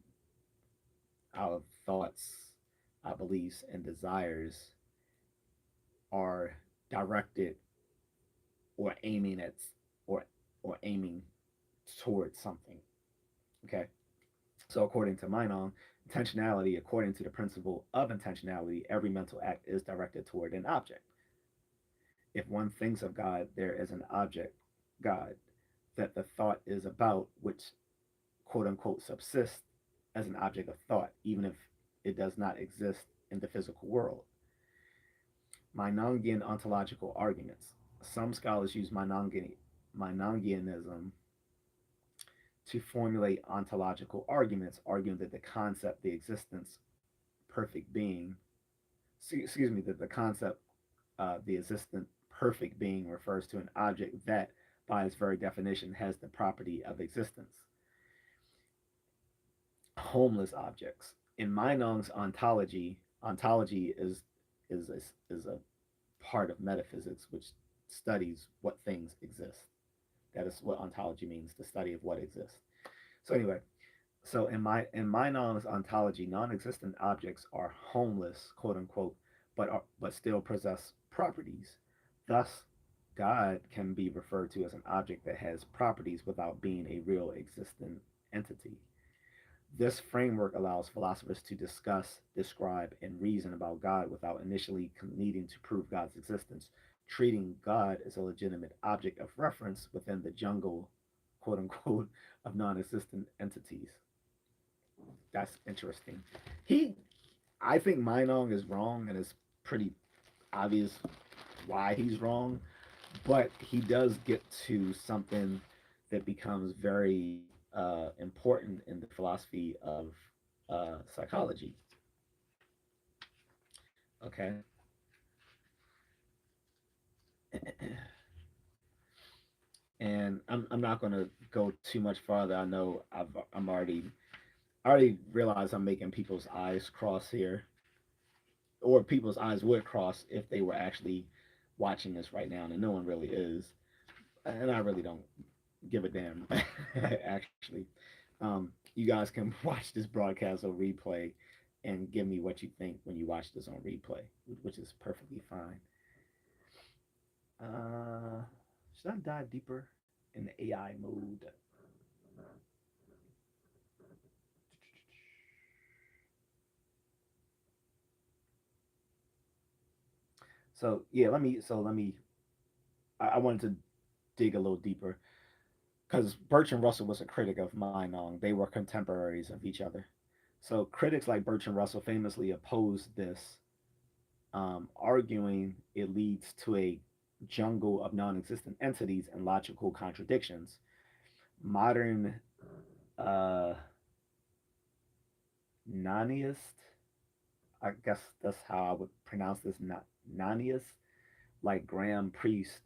thoughts, our beliefs, and desires are directed or aiming at or or aiming towards something. Okay. So according to Meinong, intentionality, according to the principle of intentionality, every mental act is directed toward an object. If one thinks of God, there is an object, God, that the thought is about, which quote unquote subsists as an object of thought, even if it does not exist in the physical world. Meinongian ontological arguments. Some scholars use Meinongianism to formulate ontological arguments, arguing that the concept, the existence, perfect being, excuse me, that the concept, the existent perfect being refers to an object that, by its very definition, has the property of existence. Homeless objects. In Meinong's ontology, ontology is a part of metaphysics which studies what things exist. That is what ontology means, the study of what exists. So anyway, so in Meinong's ontology, non-existent objects are homeless, quote unquote, but still possess properties. Thus, God can be referred to as an object that has properties without being a real existent entity. This framework allows philosophers to discuss, describe, and reason about God without initially needing to prove God's existence, treating God as a legitimate object of reference within the jungle, quote unquote, of non existent entities. That's interesting. He, I think Meinong is wrong, and it's pretty obvious why he's wrong, but he does get to something that becomes very important in the philosophy of psychology. Okay, and I'm not going to go too much farther. I know I'm already I already realize I'm making people's eyes cross here, or people's eyes would cross if they were actually watching this right now, and no one really is, and I really don't give a damn. Actually, you guys can watch this broadcast on replay and give me what you think when you watch this on replay, which is perfectly fine. Should I dive deeper in the AI mode? So yeah, let me. I wanted to dig a little deeper because Bertrand Russell was a critic of Meinong. They were contemporaries of each other. So critics like Bertrand Russell famously opposed this, arguing it leads to a jungle of non-existent entities and logical contradictions. Modern uh, Naniist, I guess that's how I would pronounce this, Naniist, like Graham Priest,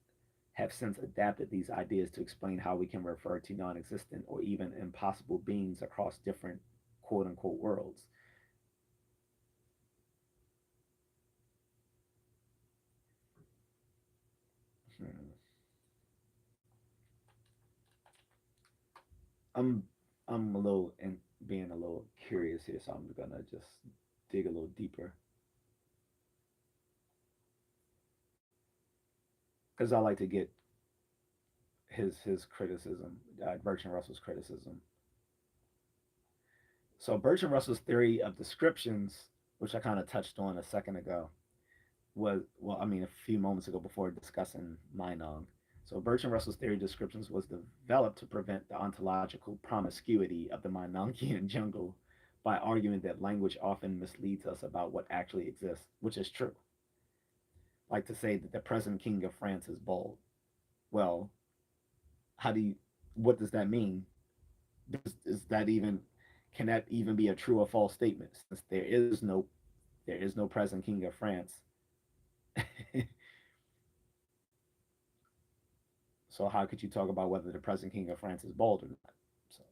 have since adapted these ideas to explain how we can refer to non existent or even impossible beings across different quote unquote worlds. I'm I'm a little and being a little curious here, so I'm gonna just dig a little deeper because I like to get his criticism, Bertrand Russell's criticism. So Bertrand Russell's theory of descriptions, which I kind of touched on a second ago, was well, I mean, a few moments ago before discussing Meinong. So Bertrand Russell's theory of descriptions was developed to prevent the ontological promiscuity of the Meinongian jungle by arguing that language often misleads us about what actually exists, which is true. Like to say that the present king of France is bald. Well, how do you? What does that mean? Is that even? Can that even be a true or false statement? Since there is no present king of France. So how could you talk about whether the present king of France is bald or not? So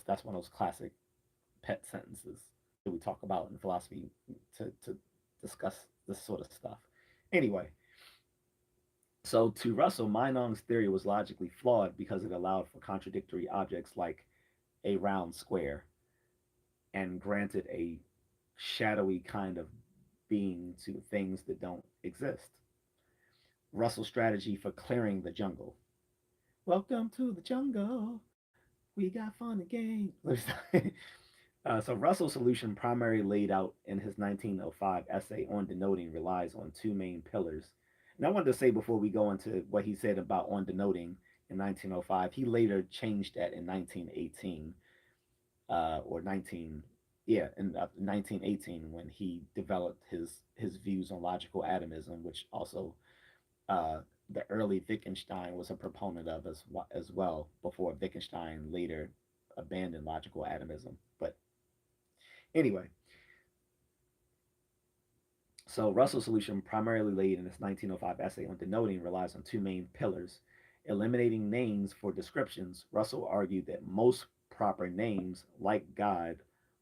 that's one of those classic pet sentences that we talk about in philosophy to discuss this sort of stuff. Anyway, so to Russell, Meinong's theory was logically flawed because it allowed for contradictory objects like a round square and granted a shadowy kind of being to things that don't exist. Russell's strategy for clearing the jungle. Welcome to the jungle. We got fun and games. So Russell's solution, primarily laid out in his 1905 essay on denoting, relies on two main pillars. And I wanted to say before we go into what he said about on denoting in 1905, he later changed that in 1918 or 19 yeah in 1918 when he developed his views on logical atomism, which also uh, the early Wittgenstein was a proponent of as well, before Wittgenstein later abandoned logical atomism. But anyway, so Russell's solution, primarily laid in his 1905 essay on denoting, relies on two main pillars. Eliminating names for descriptions, Russell argued that most proper names, like God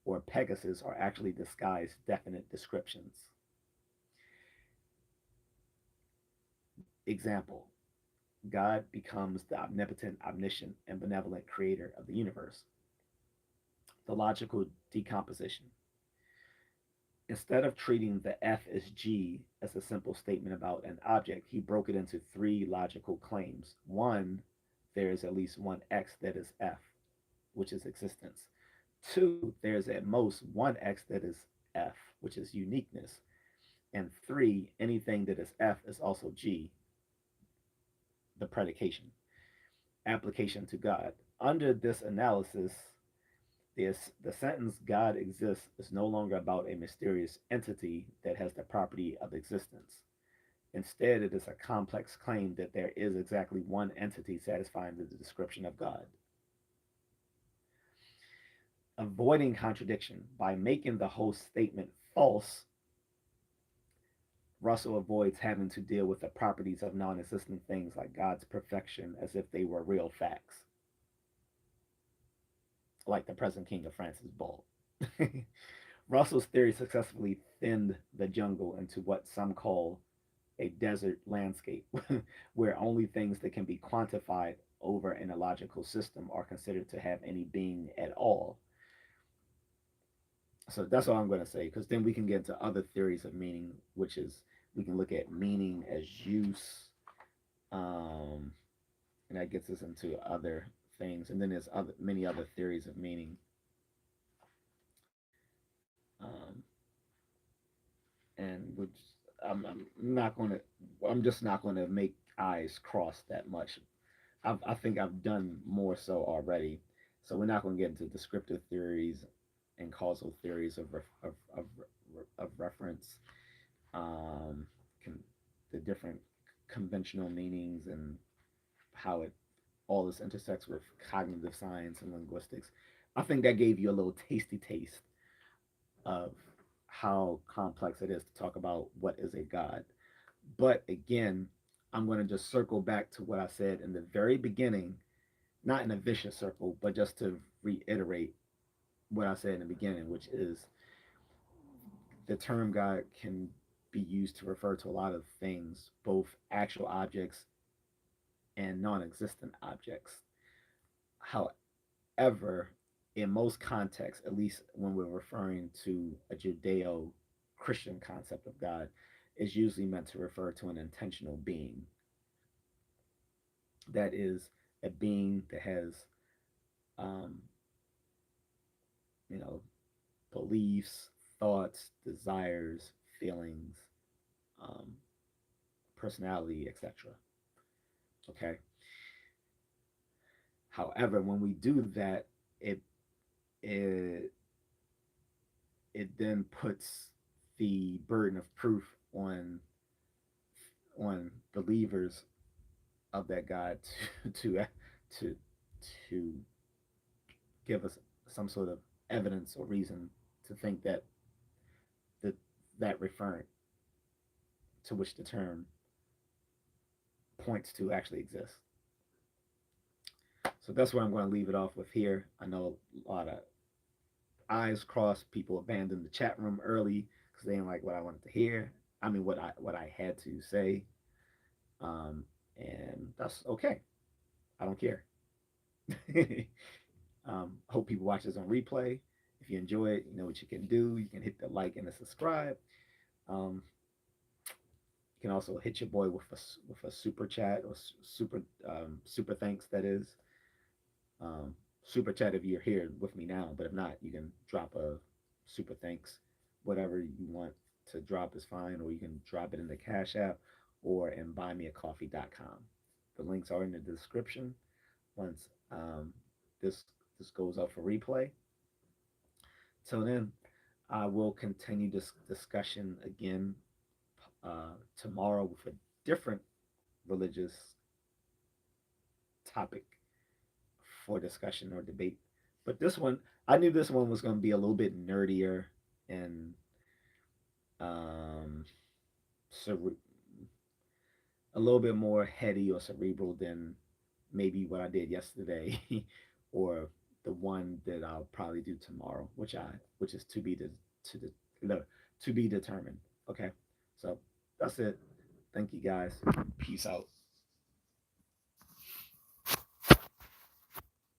or Pegasus, are actually disguised definite descriptions. Example: God becomes the omnipotent, omniscient, and benevolent creator of the universe. The logical decomposition. Instead of treating the F as G as a simple statement about an object, he broke it into three logical claims. One, there is at least one X that is F, which is existence. Two, there's at most one X that is F, which is uniqueness. And three, anything that is F is also G, the predication. Application to God. Under this analysis, the sentence God exists is no longer about a mysterious entity that has the property of existence. Instead, it is a complex claim that there is exactly one entity satisfying the description of God. Avoiding contradiction. By making the whole statement false, Russell avoids having to deal with the properties of non existent things like God's perfection as if they were real facts, like the present king of France is bald. Russell's theory successfully thinned the jungle into what some call a desert landscape, where only things that can be quantified over in a logical system are considered to have any being at all. So that's all I'm going to say, because then we can get into other theories of meaning, which is we can look at meaning as use, um, and that gets us into other things. And then there's many other theories of meaning. Um, and which I'm not going to, I'm just not going to make eyes cross that much. I think I've done more so already. So we're not going to get into descriptive theories and causal theories of reference, um, con- the different conventional meanings and how it all this intersects with cognitive science and linguistics. I think that gave you a little tasty taste of how complex it is to talk about what is a god. But again, I'm going to just circle back to what I said in the very beginning, not in a vicious circle, but just to reiterate what I said in the beginning, which is the term God can be used to refer to a lot of things, both actual objects and non existent objects. How However, in most contexts, at least when we're referring to a Judeo Christian concept of God, is usually meant to refer to an intentional being. That is a being that has, um, you know, beliefs, thoughts, desires, feelings, um, personality, etc. Okay. However, when we do that, it it it then puts the burden of proof on believers of that God to to give us some sort of evidence or reason to think that that that referent to which the term points to actually exists. So that's where I'm going to leave it off with here. I know a lot of eyes crossed. People abandoned the chat room early because they didn't like what I wanted to hear. I mean, what I had to say, um, and that's okay. I don't care. Hope people watch this on replay. If you enjoy it, you know what you can do. You can hit the like and the subscribe. Um, you can also hit your boy with a super chat or super thanks. That is super chat if you're here with me now. But if not, you can drop a super thanks. Whatever you want to drop is fine, or you can drop it in the Cash App or in buymeacoffee.com. The links are in the description. Once this this goes up for replay. Till then, I will continue this discussion again tomorrow with a different religious topic for discussion or debate. But this one, I knew this one was going to be a little bit nerdier and um, cere- a little bit more heady or cerebral than maybe what I did yesterday or the one that I'll probably do tomorrow, which is to the no, to be determined. Okay, so that's it. Thank you guys. Peace out.